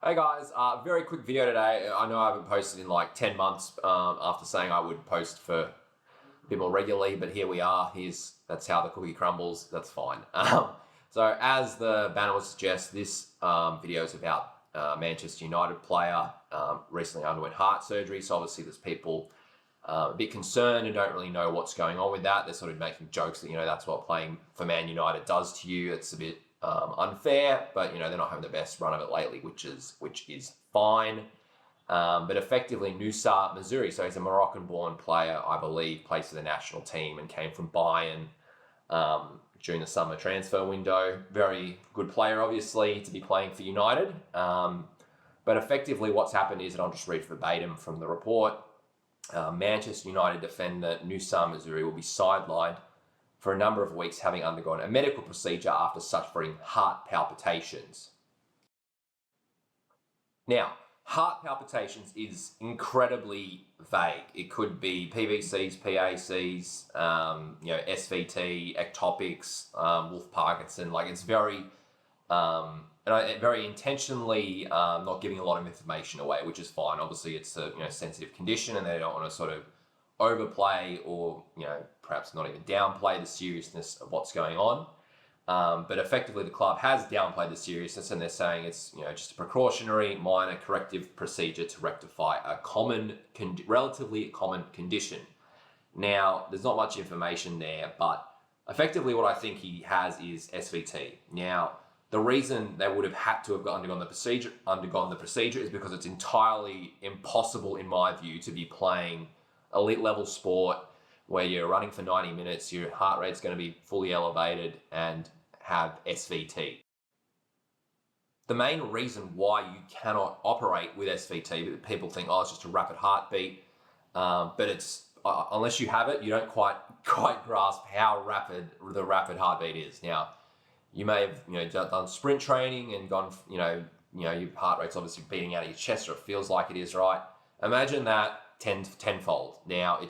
Hey guys, very quick video today. I know I haven't posted in like 10 months after saying I would post for a bit more regularly, but here we are. That's how the cookie crumbles. That's fine. So as the banner would suggest, this video is about Manchester United player recently underwent heart surgery. So obviously there's people a bit concerned and don't really know what's going on with that. They're sort of making jokes that, that's what playing for Man United does to you. It's a bit unfair, but they're not having the best run of it lately, which is fine. But effectively, Nusa Missouri, so he's a Moroccan-born player, I believe, plays for the national team and came from Bayern during the summer transfer window. Very good player, obviously, to be playing for United. But effectively, what's happened is, and I'll just read verbatim from the report, Manchester United defender Nusa Missouri will be sidelined for a number of weeks, having undergone a medical procedure after suffering heart palpitations. Now, heart palpitations is incredibly vague. It could be PVCs, PACs, SVT, ectopics, Wolff-Parkinson. It's very, very intentionally not giving a lot of information away, which is fine. Obviously, it's a sensitive condition, and they don't want to sort of overplay or perhaps not even downplay the seriousness of what's going on. But effectively, the club has downplayed the seriousness, and they're saying it's just a precautionary, minor corrective procedure to rectify a relatively common condition. Now, there's not much information there, but effectively, what I think he has is SVT. Now, the reason they would have had to have undergone the procedure is because it's entirely impossible, in my view, to be playing elite level sport where you're running for 90 minutes, your heart rate's going to be fully elevated and have SVT. The main reason why you cannot operate with SVT, people think, it's just a rapid heartbeat, but it's unless you have it, you don't quite grasp how rapid the rapid heartbeat is. Now, you may have done sprint training and gone, your heart rate's obviously beating out of your chest, or it feels like it is, right? Imagine that tenfold. Now,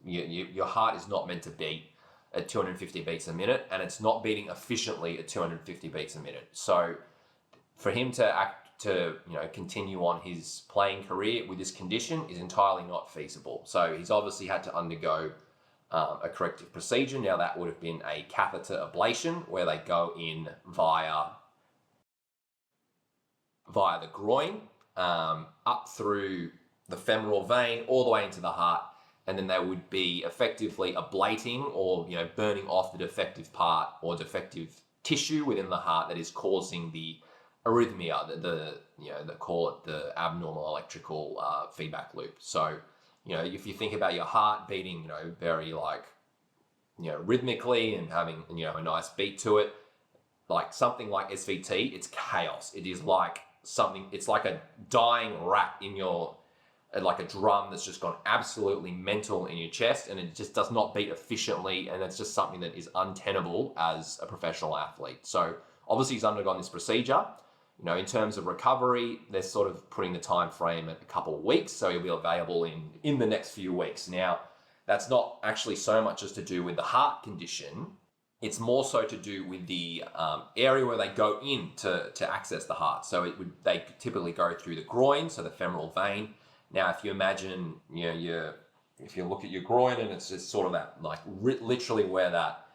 your heart is not meant to beat at 250 beats a minute, and it's not beating efficiently at 250 beats a minute. So for him to continue on his playing career with this condition is entirely not feasible. So he's obviously had to undergo a corrective procedure. Now, that would have been a catheter ablation, where they go in via the groin, up through the femoral vein, all the way into the heart, and then they would be effectively ablating or burning off the defective part or defective tissue within the heart that is causing the arrhythmia, they call it the abnormal electrical feedback loop. So if you think about your heart beating very rhythmically and having a nice beat to it, like something like SVT, it's chaos. It is like it's like a dying rat in your, like a drum that's just gone absolutely mental in your chest, and it just does not beat efficiently, and it's just something that is untenable as a professional athlete. So obviously he's undergone this procedure. In terms of recovery, they're sort of putting the time frame at a couple of weeks, so he'll be available in the next few weeks. Now, that's not actually so much as to do with the heart condition. It's more so to do with the area where they go in to access the heart. So they typically go through the groin, so the femoral vein. Now, if you imagine, if you look at your groin, and it's just sort of that, literally where that,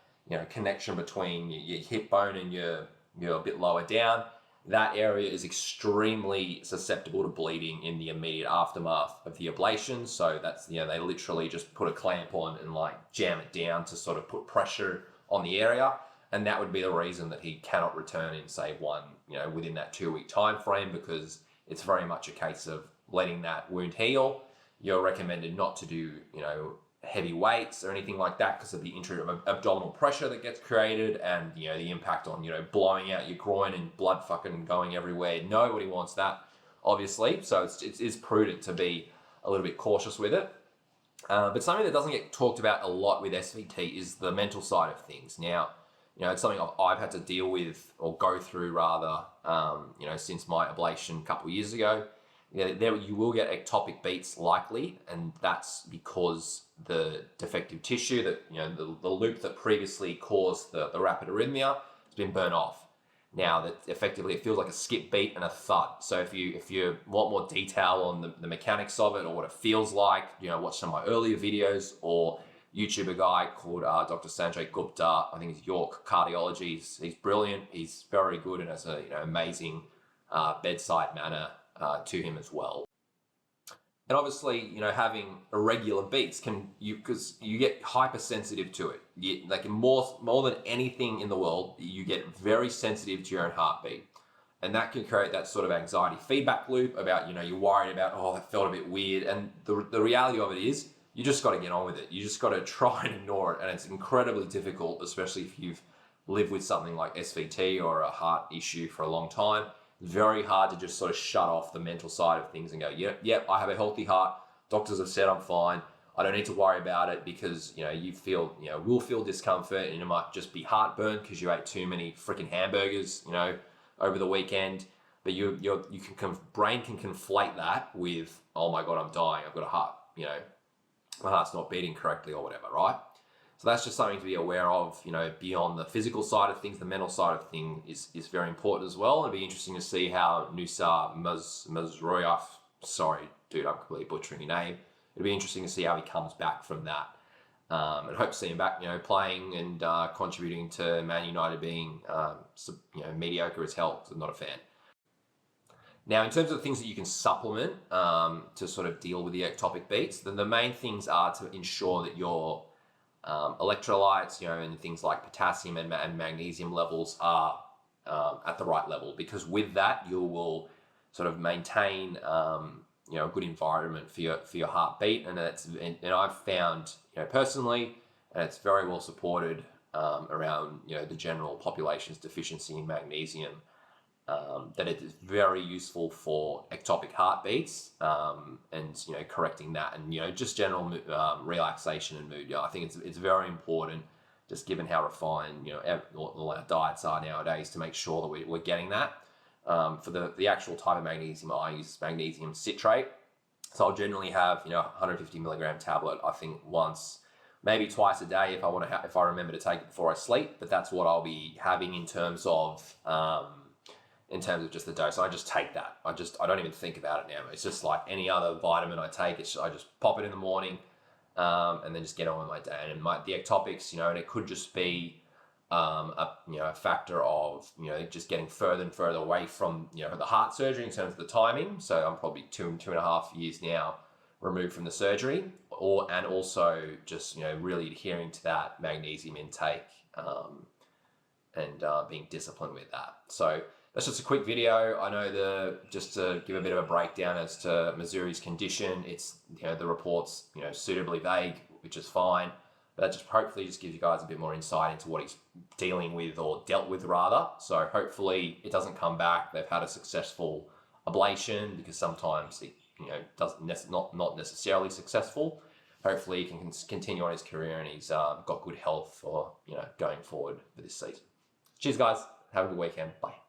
connection between your hip bone and you're a bit lower down, that area is extremely susceptible to bleeding in the immediate aftermath of the ablation. So that's, they literally just put a clamp on and jam it down to sort of put pressure on the area. And that would be the reason that he cannot return in, say, within that 2-week time frame, because it's very much a case of letting that wound heal. You're recommended not to do, heavy weights or anything like that because of the abdominal pressure that gets created and, the impact on, blowing out your groin and blood fucking going everywhere. Nobody wants that, obviously. So it is prudent to be a little bit cautious with it. But something that doesn't get talked about a lot with SVT is the mental side of things. Now, it's something I've had to deal with, or go through rather, since my ablation a couple of years ago. There you will get ectopic beats likely, and that's because the defective tissue that, the loop that previously caused the rapid arrhythmia has been burnt off. now that effectively it feels like a skip beat and a thud. So if you want more detail on the mechanics of it or what it feels like, watch some of my earlier videos, or YouTuber guy called Dr. Sanjay Gupta. I think he's York Cardiology. He's brilliant. He's very good and has a amazing bedside manner to him as well. And obviously, having irregular beats because you get hypersensitive to it. Like more than anything in the world, you get very sensitive to your own heartbeat. And that can create that sort of anxiety feedback loop about, you're worried about, oh, that felt a bit weird. And the reality of it is, you just got to get on with it. You just got to try and ignore it. And it's incredibly difficult, especially if you've lived with something like SVT or a heart issue for a long time. Very hard to just sort of shut off the mental side of things and go, yep, I have a healthy heart. Doctors have said I'm fine. I don't need to worry about it, because, will feel discomfort, and it might just be heartburn because you ate too many freaking hamburgers, over the weekend. But brain can conflate that with, oh my God, I'm dying. I've got a heart, my heart's not beating correctly or whatever, right? So that's just something to be aware of, beyond the physical side of things. The mental side of things is very important as well. It'd be interesting to see how Nusa Mazroyev, sorry, dude, I'm completely butchering your name. It'd be interesting to see how he comes back from that. And hope to see him back, playing and contributing to Man United being, mediocre as hell. So I'm not a fan. Now, in terms of the things that you can supplement to sort of deal with the ectopic beats, then the main things are to ensure that your electrolytes, and things like potassium and magnesium levels are at the right level, because with that you will sort of maintain a good environment for your heartbeat. And I've found personally, and it's very well supported around the general population's deficiency in magnesium, that it is very useful for ectopic heartbeats, and correcting that, and just general relaxation and mood. I think it's very important, just given how refined all our diets are nowadays, to make sure that we're getting that. For the actual type of magnesium, I use magnesium citrate. So I'll generally have 150 milligram tablet, I think once, maybe twice a day if I remember to take it before I sleep. But that's what I'll be having in terms of just the dose. I just take that. I don't even think about it now. It's just like any other vitamin I take. I just pop it in the morning, and then just get on with my day. And the ectopics, and it could just be a factor of just getting further and further away from the heart surgery in terms of the timing. So I'm probably 2.5 years now removed from the surgery, and also just really adhering to that magnesium intake, and being disciplined with that. So that's just a quick video. I know just to give a bit of a breakdown as to Mazuri's condition, it's, the report's, suitably vague, which is fine. But that just hopefully just gives you guys a bit more insight into what he's dealing with, or dealt with rather. So hopefully it doesn't come back. They've had a successful ablation, because sometimes it, not necessarily successful. Hopefully he can continue on his career, and he's got good health for, going forward for this season. Cheers guys. Have a good weekend. Bye.